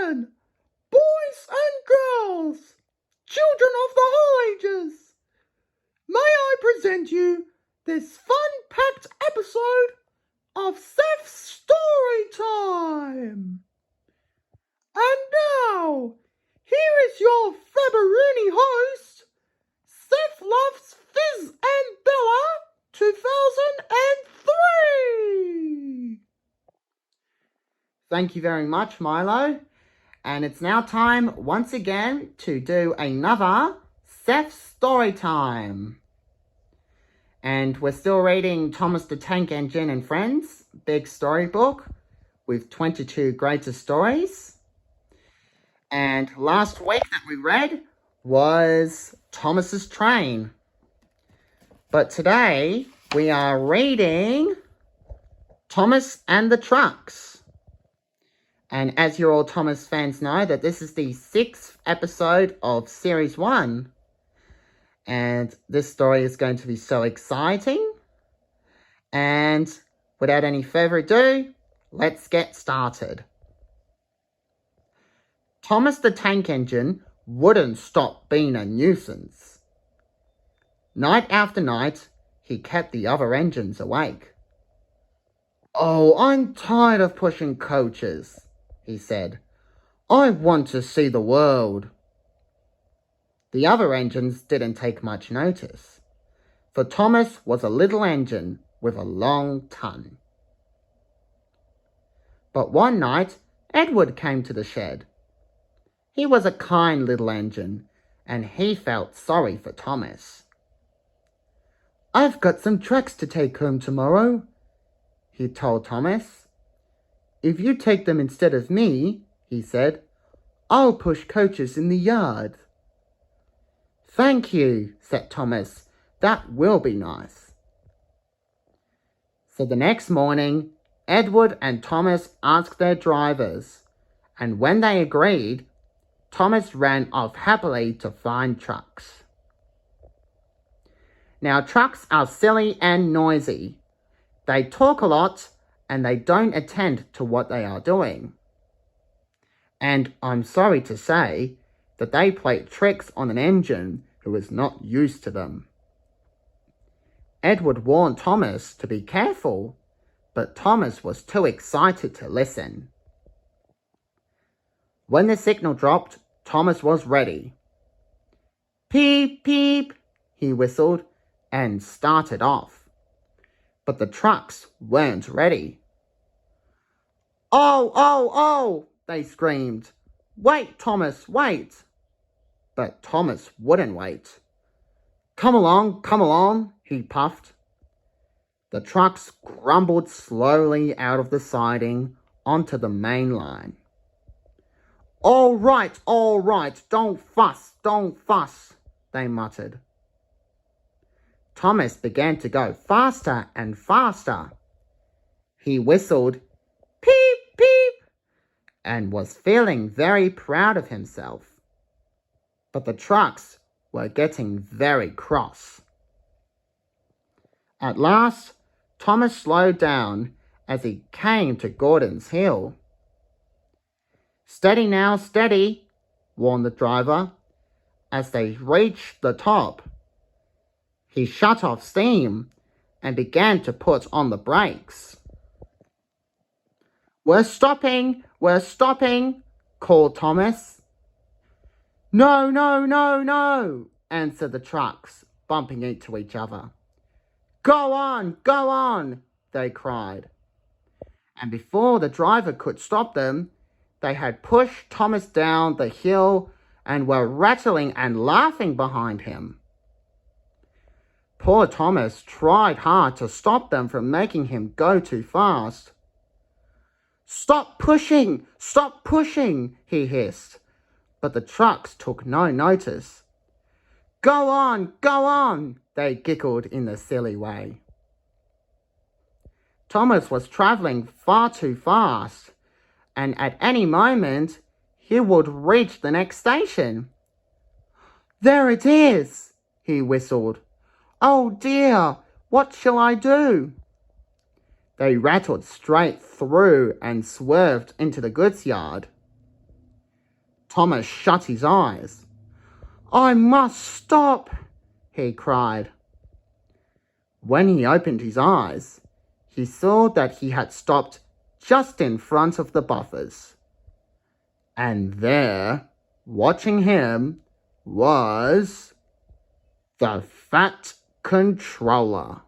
gentlemen, boys and girls, children of the all ages, may I present you this fun-packed episode of Seth's Storytime. And now, here is your fab-a-Rooney host, Seth Loves Fizz and Bella 2003. Thank you very much, Milo. And it's now time once again to do another Seth's Storytime. And we're still reading Thomas the Tank Engine and Friends, big storybook with 22 greatest stories. And last week that we read was Thomas's Train. But today we are reading Thomas and the Trucks. And as you all Thomas fans know, that this is the 6th episode of Series 1. And this story is going to be so exciting. And without any further ado, let's get started. Thomas the Tank Engine wouldn't stop being a nuisance. Night after night, he kept the other engines awake. "Oh, I'm tired of pushing coaches," he said. "I want to see the world." The other engines didn't take much notice, for Thomas was a little engine with a long tongue. But one night, Edward came to the shed. He was a kind little engine, and he felt sorry for Thomas. "I've got some trucks to take home tomorrow," he told Thomas. "If you take them instead of me," he said, "I'll push coaches in the yard." "Thank you," said Thomas. "That will be nice." So the next morning, Edward and Thomas asked their drivers, and when they agreed, Thomas ran off happily to find trucks. Now, trucks are silly and noisy. They talk a lot, and they don't attend to what they are doing. And I'm sorry to say that they played tricks on an engine who was not used to them. Edward warned Thomas to be careful, but Thomas was too excited to listen. When the signal dropped, Thomas was ready. "Peep, peep," he whistled and started off. But the trucks weren't ready. "Oh, oh, oh," they screamed. "Wait, Thomas, wait." But Thomas wouldn't wait. Come along," he puffed. The trucks grumbled slowly out of the siding onto the main line. All right, don't fuss, they muttered. Thomas began to go faster and faster. He whistled, "Peep, peep," and was feeling very proud of himself. But the trucks were getting very cross. At last, Thomas slowed down as he came to Gordon's hill. "Steady now, steady," warned the driver. As they reached the top, he shut off steam and began to put on the brakes. We're stopping, called Thomas. No, answered the trucks, bumping into each other. Go on, they cried. And before the driver could stop them, they had pushed Thomas down the hill and were rattling and laughing behind him. Poor Thomas tried hard to stop them from making him go too fast. Stop pushing, he hissed, but the trucks took no notice. Go on, they giggled in a silly way. Thomas was travelling far too fast, and at any moment he would reach the next station. There it is, he whistled. Oh dear, what shall I do? They rattled straight through and swerved into the goods yard. Thomas shut his eyes. "I must stop," he cried. When he opened his eyes, he saw that he had stopped just in front of the buffers. And there, watching him, was the Fat Controller.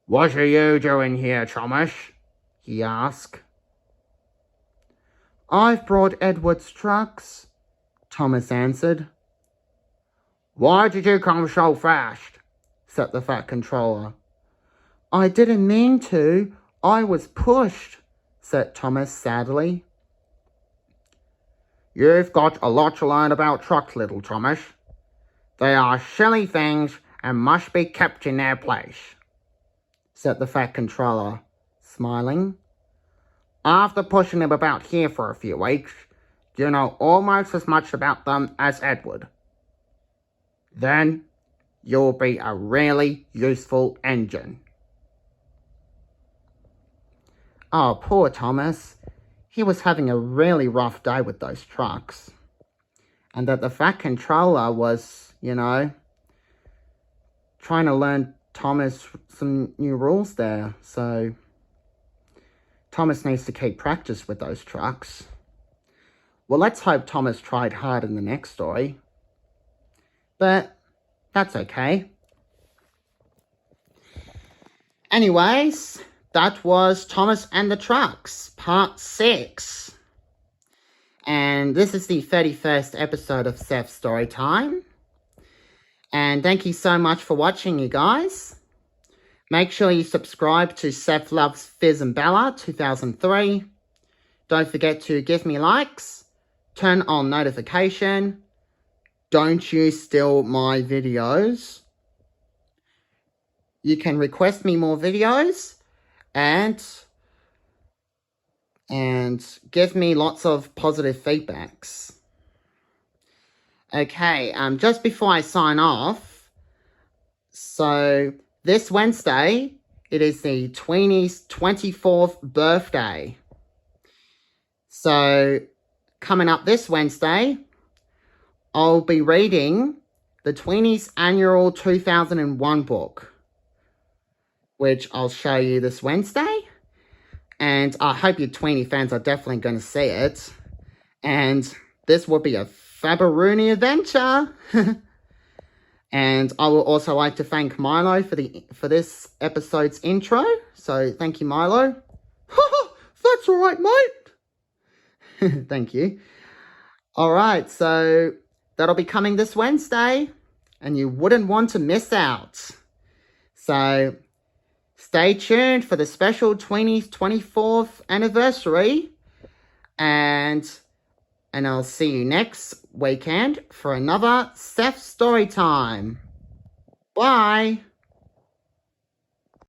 "What are you doing here, Thomas?" he asked. "I've brought Edward's trucks," Thomas answered. "Why did you come so fast?" said the Fat Controller. "I didn't mean to. I was pushed," said Thomas sadly. "You've got a lot to learn about trucks, little Thomas. They are silly things and must be kept in their place," said the Fat Controller, smiling. "After pushing them about here for a few weeks, you know almost as much about them as Edward. Then you'll be a really useful engine." Oh, poor Thomas. He was having a really rough day with those trucks. And that the Fat Controller was, trying to learn Thomas some new rules there. So Thomas needs to keep practice with those trucks. Well, let's hope Thomas tried hard in the next story. But that's okay. Anyways, that was Thomas and the Trucks, part 6. And this is the 31st episode of Seth's Storytime. And thank you so much for watching, you guys. Make sure you subscribe to Seth Loves Fizz and Bella 2003. Don't forget to give me likes. Turn on notification. Don't you steal my videos. You can request me more videos. And give me lots of positive feedbacks. Okay, just before I sign off, so this Wednesday, it is the Tweenies' 24th birthday. So coming up this Wednesday, I'll be reading the Tweenies' annual 2001 book, which I'll show you this Wednesday. And I hope you Tweenie fans are definitely going to see it. And this will be a fab-a-Rooney adventure. And I will also like to thank Milo for this episode's intro. So thank you, Milo. That's all right, mate. Thank you. All right, so that'll be coming this Wednesday. And you wouldn't want to miss out. So stay tuned for the special Tweenies 24th anniversary. And I'll see you next weekend for another Seth Storytime. Bye.